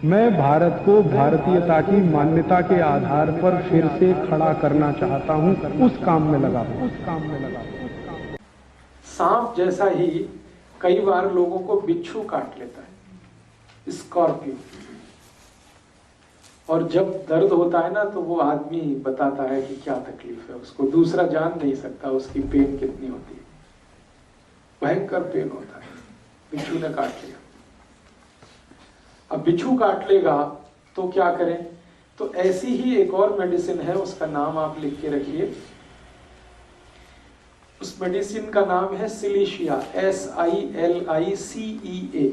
मैं भारत को भारतीयता की मान्यता के आधार पर फिर से खड़ा करना चाहता हूं, उस काम में लगा हूं। सांप जैसा ही कई बार लोगों को बिच्छू काट लेता है, स्कॉर्पियो। और जब दर्द होता है ना तो वो आदमी बताता है कि क्या तकलीफ है उसको, दूसरा जान नहीं सकता उसकी पेन कितनी होती है। भयंकर पेन होता है। बिच्छू ने काट लिया। अब बिच्छू काट लेगा तो क्या करें? तो ऐसी ही एक और मेडिसिन है, उसका नाम आप लिख के रखिए। उस मेडिसिन का नाम है सिलीशिया, SILICEA,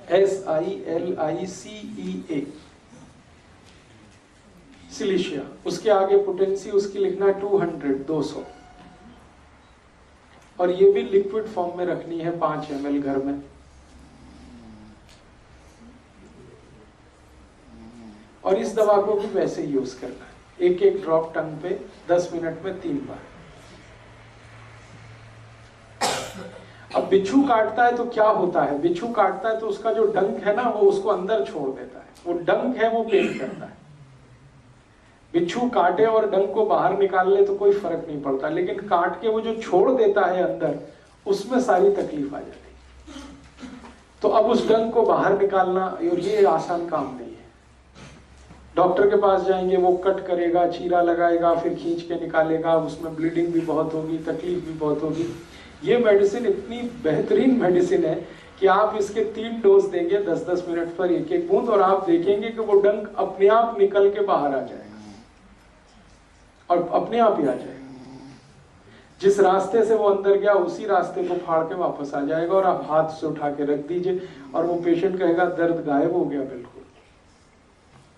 SILICEA, सिलीशिया। उसके आगे पोटेंसी उसकी लिखना 200। और ये भी लिक्विड फॉर्म में रखनी है, 5 ml घर में। और इस दवा को भी वैसे ही यूज करना है, एक ड्रॉप टंग पे 10 मिनट में 3 बार। अब बिच्छू काटता है तो क्या होता है? बिच्छू काटता है तो उसका जो डंक है ना, वो उसको अंदर छोड़ देता है। वो डंक है वो पेन करता है। बिच्छू काटे और डंक को बाहर निकाल ले तो कोई फर्क नहीं पड़ता, लेकिन काट के वो जो छोड़ देता है अंदर, उसमें सारी तकलीफ आ जाती है। तो अब उस डंक को बाहर निकालना, और ये आसान काम नहीं है। डॉक्टर के पास जाएंगे, वो कट करेगा, चीरा लगाएगा, फिर खींच के निकालेगा, उसमें ब्लीडिंग भी बहुत होगी, तकलीफ भी बहुत होगी। ये मेडिसिन इतनी बेहतरीन मेडिसिन है कि आप इसके 3 डोज देंगे 10-10 मिनट पर एक बूंद, और आप देखेंगे कि वो डंक अपने आप निकल के बाहर आ जाएगा और अपने आप ही आ जाएगा। जिस रास्ते से वो अंदर गया उसी रास्ते को फाड़ के वापस आ जाएगा, और आप हाथ से उठा के रख दीजिए और वो पेशेंट कहेगा दर्द गायब हो गया बिल्कुल।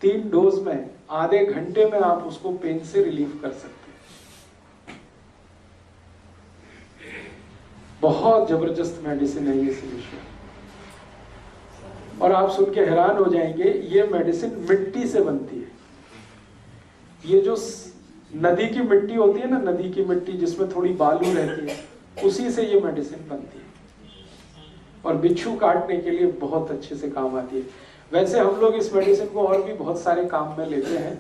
3 डोज में आधे घंटे में आप उसको पेन से रिलीफ कर सकते हैं। बहुत जबरदस्त मेडिसिन है ये सिलीशिया। और आप सुन के हैरान हो जाएंगे, ये मेडिसिन मिट्टी से बनती है। ये जो नदी की मिट्टी होती है ना, नदी की मिट्टी जिसमें थोड़ी बालू रहती है, उसी से ये मेडिसिन बनती है। और बिच्छू काटने के लिए बहुत अच्छे से काम आती है। वैसे हम लोग इस मेडिसिन को और भी बहुत सारे काम में लेते हैं।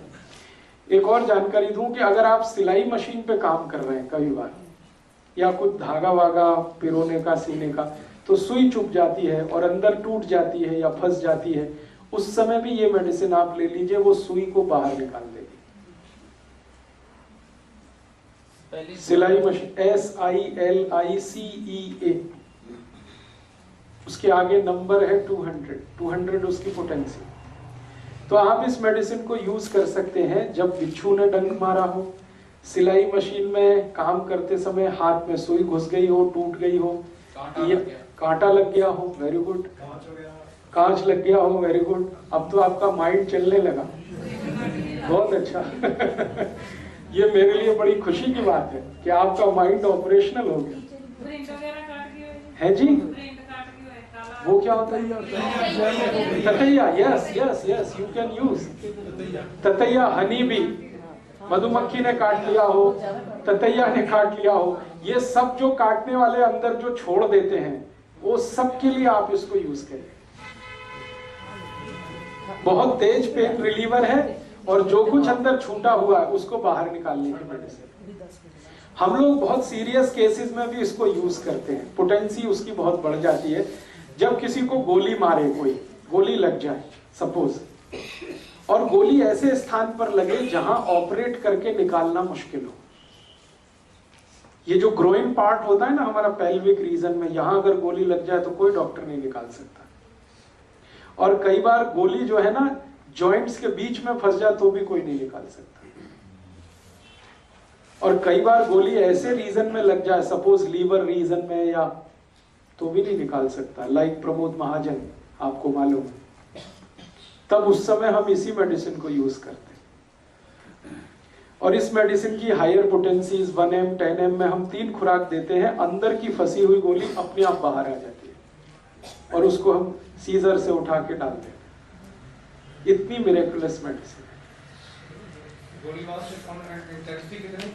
एक और जानकारी दूं कि अगर आप सिलाई मशीन पे काम कर रहे हैं कई बार, या कुछ धागा वागा पिरोने का, सीने का, तो सुई चुभ जाती है और अंदर टूट जाती है या फंस जाती है, उस समय भी ये मेडिसिन आप ले लीजिए, वो सुई को बाहर निकाल देगी। सिलाई मशीन SILICEA, उसके आगे नंबर है 200 उसकी पोटेंसी। तो आप इस मेडिसिन को यूज कर सकते हैं जब बिच्छू ने डंक मारा हो, सिलाई मशीन में काम करते समय हाथ में सुई घुस गई हो, टूट गई हो, या कांटा लग गया हो, वेरी गुड, कांच लग गया हो, वेरी गुड। अब तो आपका माइंड चलने लगा, बहुत अच्छा। ये मेरे लिए बड़ी खुशी की बात है कि आपका माइंड ऑपरेशनल हो गया है जी। वो क्या होता है? ततैया, yes yes yes, you can use ततैया। हनी भी, मधुमक्खी ने काट लिया हो, ततैया ने काट लिया हो, ये सब जो काटने वाले अंदर जो छोड़ देते हैं, वो सब के लिए आप इसको यूज करें। बहुत तेज पेन रिलीवर है, और जो कुछ अंदर छूटा हुआ है उसको बाहर निकालने की मेडिसिन। हम लोग बहुत सीरियस केसेस में भी इसको यूज करते हैं। पोटेंसी उसकी बहुत बढ़ जाती है। जब किसी को गोली मारे, कोई गोली लग जाए सपोज, और गोली ऐसे स्थान पर लगे जहां ऑपरेट करके निकालना मुश्किल हो। ये जो ग्रोइन पार्ट होता है ना हमारा पेल्विक रीजन में, यहां अगर गोली लग जाए तो कोई डॉक्टर नहीं निकाल सकता। और कई बार गोली जो है ना जॉइंट्स के बीच में फंस जाए तो भी कोई नहीं निकाल सकता। और कई बार गोली ऐसे रीजन में लग जाए, सपोज लीवर रीजन में, या तो भी नहीं निकाल सकता, लाइक प्रमोद महाजन, आपको मालूम है। तब उस समय हम इसी मेडिसिन को यूज करते हैं। और इस मेडिसिन की हायर पोटेंसीज 1M 10M में हम 3 खुराक देते हैं। अंदर की फंसी हुई गोली अपने आप बाहर आ जाती है और उसको हम सीजर से उठा के डाल देते हैं। इतनी मिरेकुलस मेडिसिन है।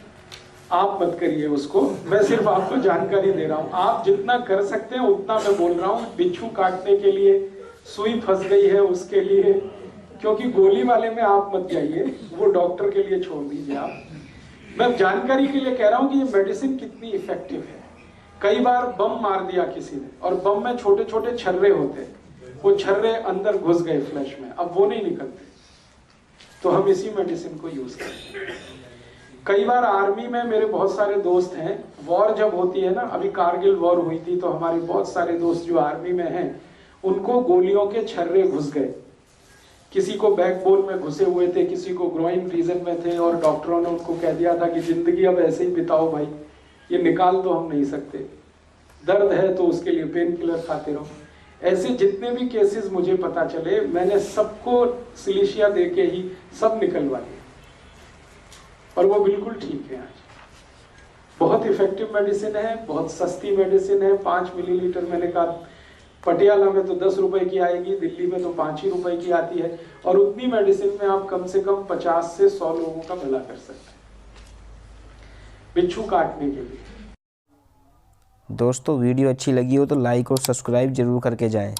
आप मत करिए उसको, मैं सिर्फ आपको जानकारी दे रहा हूं। आप जितना कर सकते हैं उतना मैं बोल रहा हूं। बिच्छू काटने के लिए सुई फंस गई है उसके लिए, क्योंकि गोली वाले में आप मत जाइए, वो डॉक्टर के लिए छोड़ दीजिए आप। मैं जानकारी के लिए कह रहा हूं कि ये मेडिसिन कितनी इफेक्टिव है। कई बार बम मार दिया किसी ने, और बम में छोटे छोटे छर्रे होते हैं, वो छर्रे अंदर घुस गए फ्लैश में, अब वो नहीं निकलते, तो हम इसी मेडिसिन को यूज करते हैं। कई बार आर्मी में मेरे बहुत सारे दोस्त हैं, वॉर जब होती है ना, अभी कारगिल वॉर हुई थी, तो हमारे बहुत सारे दोस्त जो आर्मी में हैं, उनको गोलियों के छर्रे घुस गए। किसी को बैकबोन में घुसे हुए थे, किसी को ग्रोइन रीजन में थे, और डॉक्टरों ने उनको कह दिया था कि जिंदगी अब ऐसे ही बिताओ भाई, ये निकाल तो हम नहीं सकते, दर्द है तो उसके लिए पेन किलर खाते रहो। ऐसे जितने भी केसेस मुझे पता चले, मैंने सबको सिलिशिया दे के ही सब निकलवा दिए, और वो बिल्कुल ठीक है। आज बहुत इफेक्टिव मेडिसिन है, बहुत सस्ती मेडिसिन है। 5 मिलीलीटर, मैंने कहा पटियाला में तो 10 रुपए की आएगी, दिल्ली में तो 5 ही रुपए की आती है, और उतनी मेडिसिन में आप कम से कम 50 से 100 लोगों का भला कर सकते हैं बिच्छू काटने के लिए। दोस्तों वीडियो अच्छी लगी हो तो लाइक और सब्सक्राइब जरूर करके जाएं।